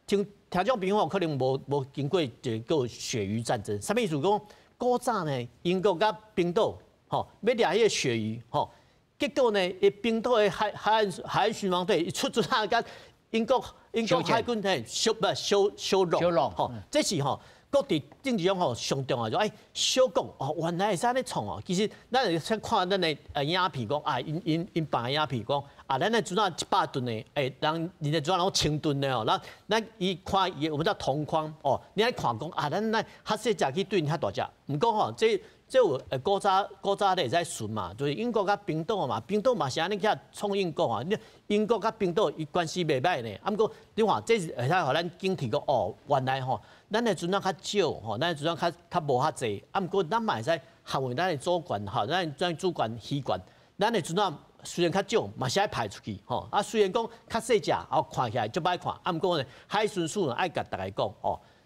讲听众朋友可能无经过这个鳕鱼战争，啥物意思？讲古早呢，英国甲冰岛要掠迄个鳕鱼结果呢，冰岛的海岸巡防队出船甲英国海军修容这是各地政治上上重要就小讲原来会使咧创其实咱会先看咱的影片讲因放影片讲咱的船100吨的人的船1000吨的咱伊看伊我们叫同框你爱看讲咱较细只去对遐大只，毋过这有古早咧会使顺嘛，就是英国甲冰岛嘛，冰岛嘛是安尼遐创英国英国甲冰岛伊关系袂歹呢，毋过你看这是会使互咱警惕讲原来咱的船较少咱的船较无遐济，毋过咱嘛会使捍卫咱的主权咱主权渔权，咱的船虽然较少，嘛是爱派出去虽然讲较细只看起来足歹看，毋过呢海巡署爱甲大家讲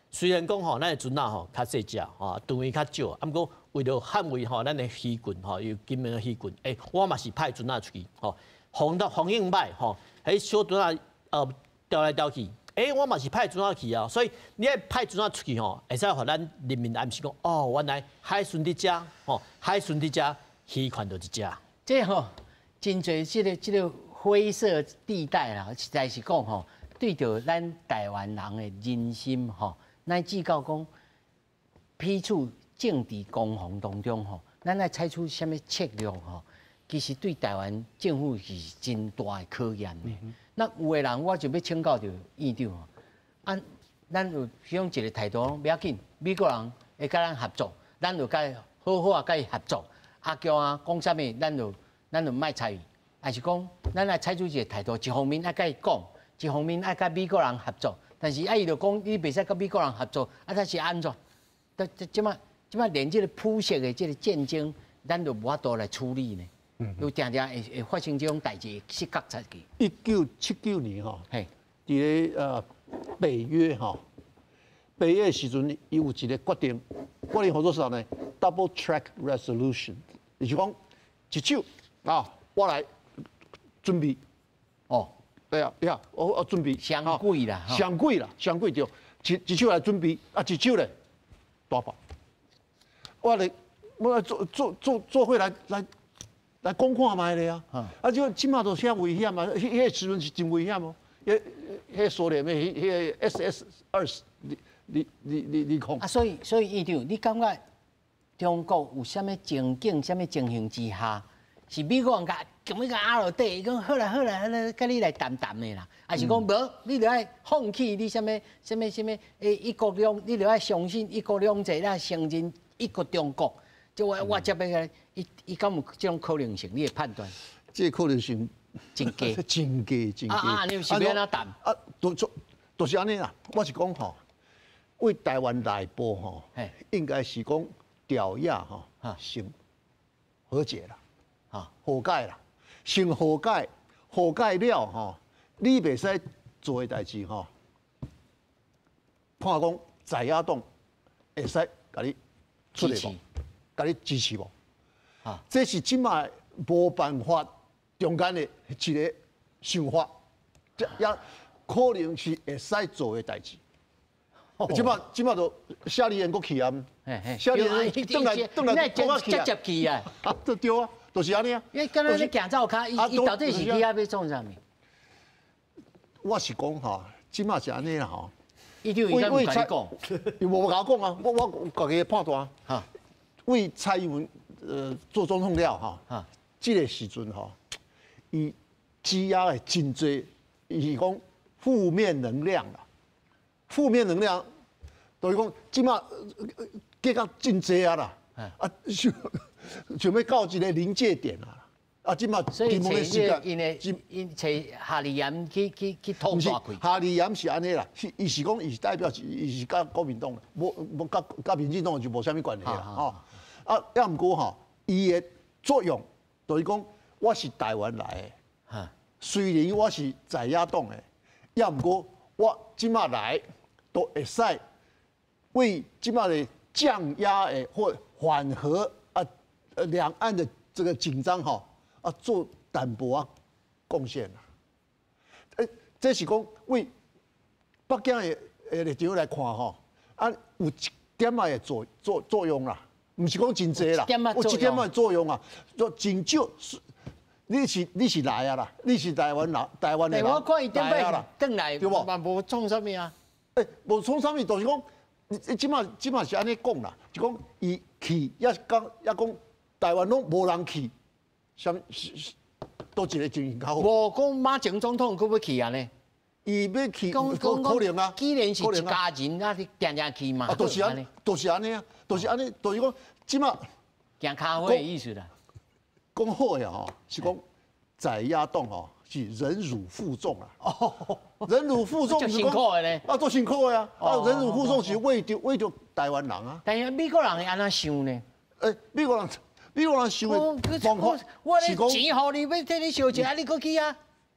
虽然讲咱的船较细只吨位较少，毋过为了捍卫咱的渔权有金门的渔权，我嘛是派船出去防应歹迄小船调来调去。我嘛是派船去所以你爱派船出去会使互咱人民安心讲原来海巡伫遮海巡伫遮，渔权就伫遮。这真侪这个灰色地带啦，实在是讲对着咱台湾人的人心乃至到讲彼此政治攻防当中咱爱采取什么策略其实对台湾政府是真大的考验的。那有的人我就要请教着院长咱有用一个态度，不要紧，美国人会甲咱合作，咱就甲好好甲伊合作。叫讲啥物，咱就莫参与，还是讲咱爱采取一个态度，一方面爱甲伊讲，一方面爱甲美国人合作，但是伊就讲你袂使甲美国人合作，它是安怎？即摆连这个铺设的这个战争，咱就无法度来处理呢。有常常会发生这种代志，失角出去。1979年伫咧北约北约时阵，伊有一个决定合作啥呢 ？Double track resolution， 就是讲一手我来准备对啊，我准备上贵啦，上贵对，一手来准备一手咧大爆，我来做伙来讲看卖咧就即马都遐危险啊！迄个时阵是真危险迄苏联的迄个 SS-20，你讲所以院长，你感觉中国有啥物情景、啥物情形之下，是美国人甲咁样压落底，讲好啦，甲你来谈的啦，还是讲无，你就爱放弃你啥物一国两，你就爱相信一国两制啦，承认一个中国。就我这边伊敢有这种可能性？你的判断？这可能性真低，真低。你是要安怎谈？就是安尼啦。我是讲为台湾内部应该是讲调亚先和解啦，和解啦，先和解了你袂使做的代志看讲在野党会使甲你出来无？甲你支持无？这是即摆无办法中间的一个想法，也可能是会使做的代志。即摆都夏立言过去啊，夏立言转来讲啊去啊，接去啊，都对啊，就是安尼啊。因为刚才你行走卡，伊到底是去遐要创啥物？我是讲即摆是安尼啦伊就应该唔甲你讲，又无甲我讲啊，我家己判断为蔡英文做总统了这个时阵伊积压的真多，伊讲负面能量啦，负面能量，就是讲即马计较真济啊啦，想要到一个临界点啊。啊，即马所以的时间，因找夏立言去吐大气。夏立言是安尼啦，伊是讲伊是代表伊是甲国民党，无甲民进党就无啥物关系啦，吼。啊，也毋过吼，伊的作用就是讲，我是台湾来的，虽然我是在野党的，也毋过我即马来都会使为即马的降压的或缓和啊两岸的这个紧张吼。啊，做淡薄啊贡献啦，这是讲为北京的立场来看吼，啊有一点仔的作用啦，唔是讲真济啦，有一点仔的作用啊，就真少。你是来啊啦，你是台湾人，台湾的人来啊啦，转来对无？嘛无创啥物啊？无创啥物，就是讲，你即马是安尼讲啦，就讲伊去也讲台湾拢无人去。什多一个情形较好？无讲马前总统佫要去啊呢？伊要去，可能啊。既然是一家人，啊，你定去嘛？就是安尼啊，就是安尼，就是讲，即马行咖啡的意思啦。讲好呀吼，是讲在野党吼是忍辱负重啊。哦，忍辱负重是辛苦的呢。啊，做辛苦的啊。啊，忍辱负重是为着台湾人啊。但是美国人会安怎想呢？美国人想的方法是讲钱互你，要替你烧钱，你搁去啊？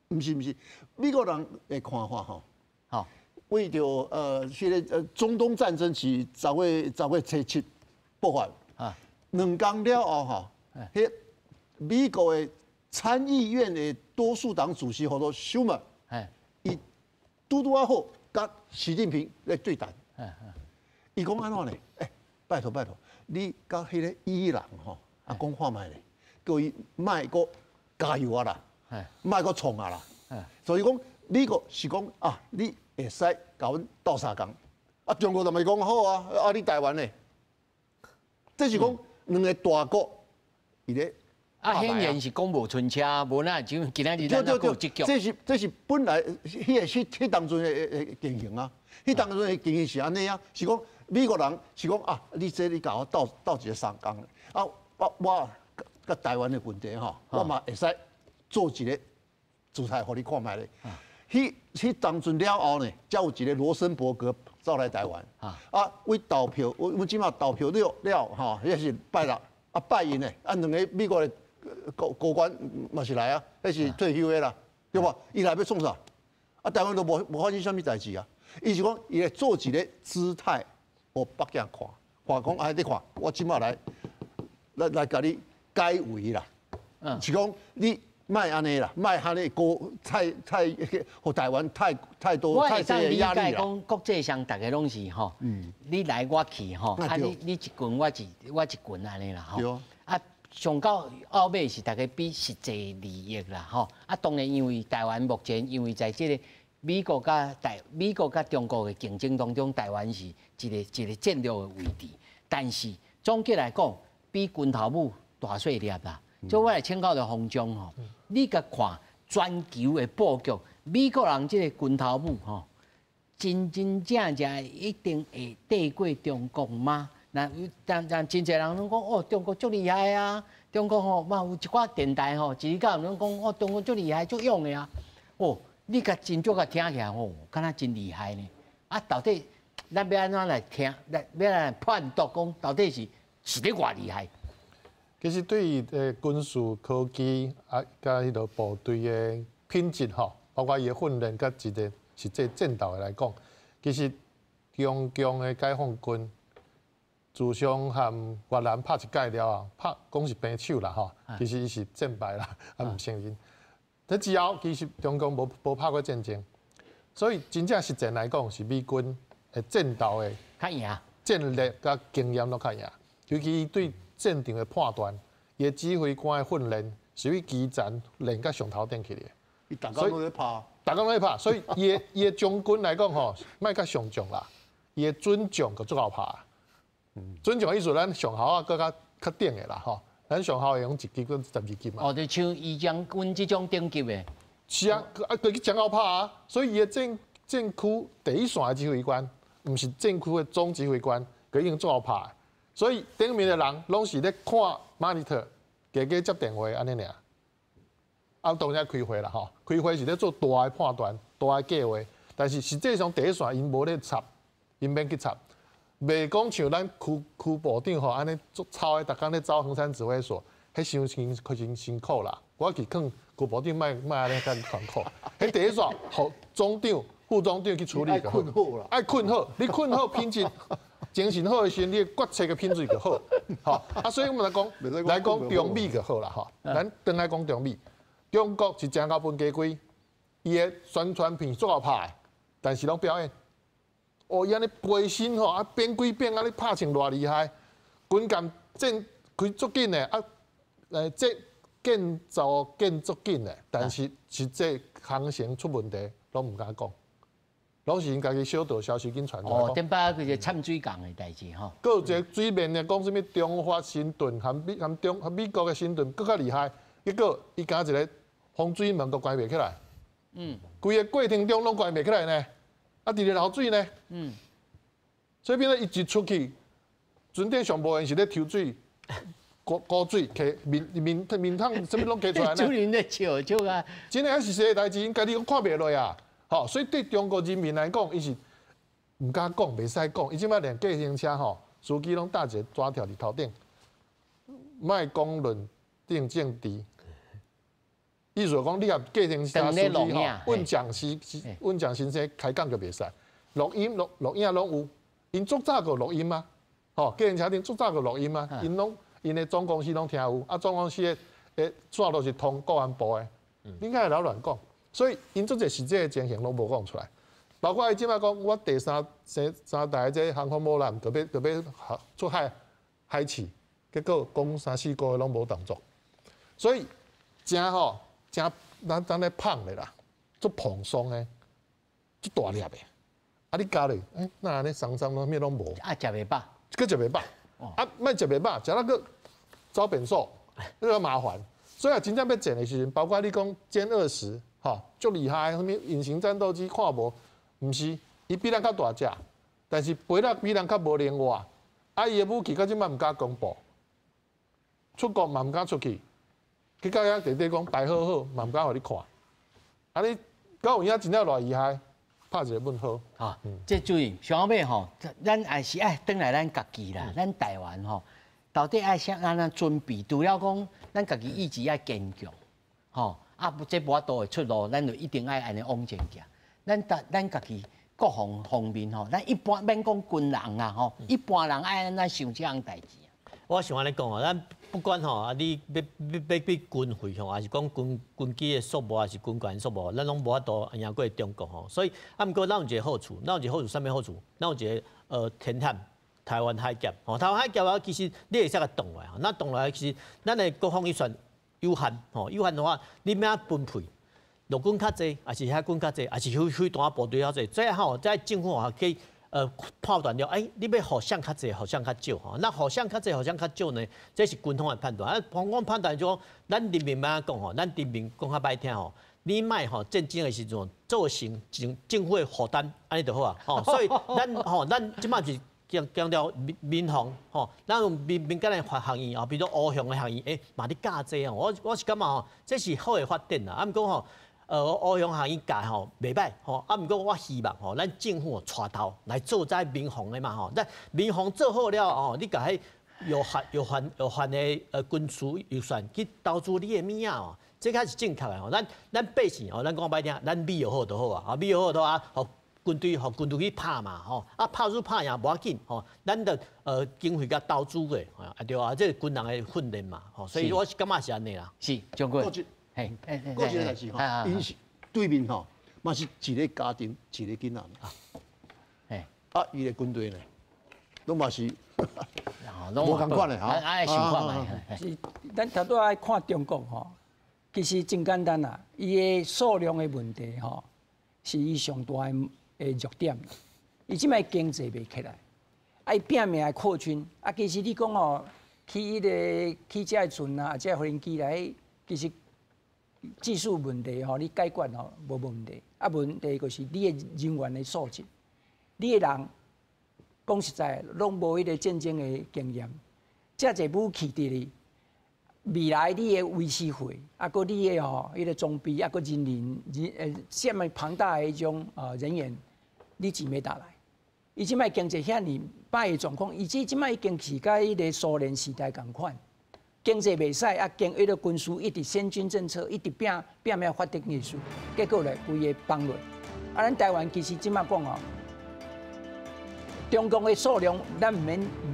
毋是，美国人的看法吼，好，为着现在中东战争是10月7爆发啊，2天了后吼，迄美国的参议院的多数党主席叫做休曼，伊拄啊好，甲习近平来对谈，伊讲安怎呢？拜托，你甲迄个伊朗吼。啊，讲看卖咧，叫伊卖个加油啊啦，卖个冲啊啦。所以讲美国是讲啊，你会使甲阮斗相共，啊中国就咪讲好啊，啊你台湾咧，这是讲两个大国，伊咧。啊，显然是讲无春车，无那就今仔日咱还有积极。这是本来迄当阵的情形啊，迄当阵的情形是安尼啊，是讲美国人是讲啊，你甲我斗一个相共啊。我甲台湾的问题吼，我嘛会使做一个姿态，互你看卖咧。迄当阵了后呢，才有一个罗森伯格走来台湾。为投票，阮即马投票了吼，迄是拜六啊拜因咧，啊两个美国的高官嘛是来啊，迄是退休的啦，对无？伊来要创啥？啊台湾都无发生啥物代志啊。伊是讲伊来做一个姿态，互北京看讲啊，你看我即马来甲你解围啦，是讲你卖安尼啦，卖安尼太，互台湾太多太多的压力啦。我会理解讲国际上大家拢是吼，你来我去吼，啊你一群我一群安尼啦吼，啊上到后尾是大家比实际利益啦吼，啊当然因为台湾目前因为在这个美国甲中国的竞争当中，台湾是一个战略的位置，但是总结来讲。比拳头母大细粒啦，所以我来请教着洪忠吼，你甲看全球的布局，美国人这个拳头母吼，真正一定会抵过中国吗？但真侪人拢讲哦，中国足厉害啊，中国吼嘛有一寡电台吼，一日到晚拢讲哦，中国足厉害足勇的啊，哦，你甲真足甲听起来吼，敢若真厉害呢？啊，到底咱要安怎来听？要来判断讲到底是咧偌厉害。其实对于军事科技啊，甲迄个部队的品质吼，包括伊的训练，甲一个实际战斗的来讲，其实中共的解放军自从和越南拍一届了后，讲是平手啦吼，其实伊是战败啦，啊毋承认。在之后，其实中共无拍过战争，所以真正实战来讲，是美军的战斗的较赢，战略甲经验都较赢。尤其对战场的判断，伊的指挥官的训练，是比基层练到上头顶去的。伊逐工都在拍，逐工都在拍，所以伊的将军来讲吼，莫甲上将啦，伊的准将就足够拍。准将意思咱上校啊，搁较顶的啦吼，咱上校会用1级跟12级嘛。哦，就像于将军这种顶级的。是啊，去江澳拍啊，所以伊的政区第一线的指挥官，唔是政区的总指挥官，佢已经做好拍。所以顶面的人拢是咧看 monitor， 加接电话安尼尔。啊，当然开会啦吼，开会是咧做大的判断、大的计划，但是实际上第一线因无咧插，因免去插，袂讲像咱区部长吼安尼做操的，逐工咧走衡山指挥所，迄辛苦啦。我去劝区部长莫安尼干艰苦，迄第一线互总长、副总长去处理就好。爱困好，你困好品质。精神好的时候，你决策的品质就好，吼啊，所以我们来讲中美就好啦，吼。咱等来讲中美，中国是真高分家规，伊的宣传片做好拍的，但是拢表演，哦，伊安尼背身吼啊变几变啊，你拍成偌厉害，军舰战开足紧的啊，这建造足紧的，但是实际航程出问题，拢唔敢讲。拢是因家己小道消息紧传出来。哦，顶摆个掺水港的代志吼。搁有一个水面的讲什么中华新盾含美国的新盾更较厉害，结果伊加一个风水门都关袂起来。规个过程中拢关袂起来呢。啊，伫咧流水呢。所以变做伊一出去，船顶上无人是咧抽水、高水，摕面桶什么拢摕出来呢。主人咧笑啊！真诶是实个代志，因家己讲看袂落啊。好，所以对中国人民来讲，伊是唔敢讲，袂使讲。伊即摆连计程车吼，司机拢搭一个纸条伫头顶，莫讲论定政治。意思讲，你甲计程车司机吼，阮蒋先生开讲就袂使，录音拢有。因足早个录音啊，吼，计程车顶足早个录音啊，因的总公司拢听有，啊，总公司的线都是通国安部的，你敢会老乱讲？所以，因做这实际的情形拢无讲出来，包括伊即摆讲，我第三代这航空母舰，就要出海试，结果讲3-4个月拢无动作，所以真咱咧胖的啦，足蓬松的，足大粒的，啊你加落，那安尼松拢咩拢无，啊食袂饱，佫食袂饱，啊莫食袂饱，食那个招变数，那个麻烦，所以真正要整的时阵，包括你讲歼20。吼，足厉害！什么隐形战斗机看无？毋是，伊比咱较大只，但是飞得比咱较无灵活。啊，伊的武器到即摆毋敢公布，出国嘛毋敢出去。去到遐地底讲摆好，嘛毋敢互你看。啊，你到有影真正偌厉害，拍一个问号。啊，这注意，上尾吼，咱还是爱转来咱家己啦，咱台湾吼，到底爱啥安怎准备？除了讲咱家己意志爱坚强，吼。啊，这无法度的出路，咱就一定爱安尼往前行。咱家己各方面吼，咱一般免讲军人啦吼，一般人爱安怎想这样代志。我想安尼讲哦，咱不管吼啊，你要比军费吼，还是讲军机的数目，还是军舰数目，咱拢无法度赢过中国吼。所以啊，毋过咱有一个好处，咱有一个好处，啥物好处？咱有一个天险，台湾海峡吼，台湾海峡啊，其实你会使甲动来吼，那动来其实咱的国防预算。有限吼，有限的话，你要分配，陆军较济，还是海军较济，还是飞弹部队较济，这吼，在政府可以判断了，你要互相较济，互相较少吼。那互相较济，互相较少呢，这是军方的判断。军方判断就讲，咱人民要安讲吼，咱人民讲较歹听吼，你莫吼战争的时阵造成政府的负担，安尼就好啊。吼，所以咱即摆是。强调民防吼，咱用民间的行业啊，比如乌熊的行业，嘛你教这哦，我是感觉吼，这是好的发展啦。啊，毋过吼，乌熊行业教吼袂歹吼，啊，毋过我希望吼，咱政府带头来做在民防的嘛吼，咱民防做好了哦，你甲迄有限的军事预算去投资你的物仔哦，这才是正确的吼。咱百姓哦，咱讲歹听，咱美又好就好啊，美又好就啊，吼。军队去拍嘛，吼啊拍输拍赢无要紧，吼，咱的经费甲投资的，啊对啊，这是军人的训练嘛，吼，所以我是感觉是安尼啦。是，将军，嘿，个一个代志吼，因是对面吼，嘛是一个家庭一个囡仔，嘿，啊，伊的军队呢，拢嘛是无共款的哈，爱想看嘛，是，咱头拄爱看中国吼，其实真简单啦，伊的数量的问题吼，是伊上大的。弱点，伊即摆经济袂起来，伊拼命来扩军，啊，其实你讲哦，去迄个起这船啊，这无人机来，其实技术问题吼，你解决吼无问题。啊，问题就是你的人员的素质，你的人讲实在，拢无迄个战争的经验，遮侪武器伫哩。未来你的维持费，啊，佮你的迄个装备，啊，佮什么庞大的迄种人员，你钱要打来？伊即摆经济遐尼歹的状况，以及即摆已经是甲迄个苏联时代共款，经济袂使，啊，经迄个军事一直先军政策，一直拼命发展艺术，结果咧规个崩落。啊，咱台湾其实即摆讲哦。中共的数量，咱唔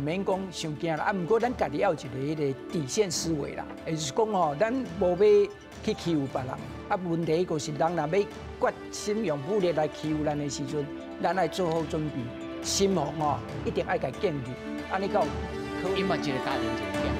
免讲伤惊啦。啊，毋过咱家己要有一个迄个底线思维啦，也就是讲吼，咱无要去欺负别人。啊，问题就是人若要决心用武力来欺负咱的时阵，咱爱做好准备，心防吼一定爱甲建立。安尼讲，因嘛一个家庭一个家。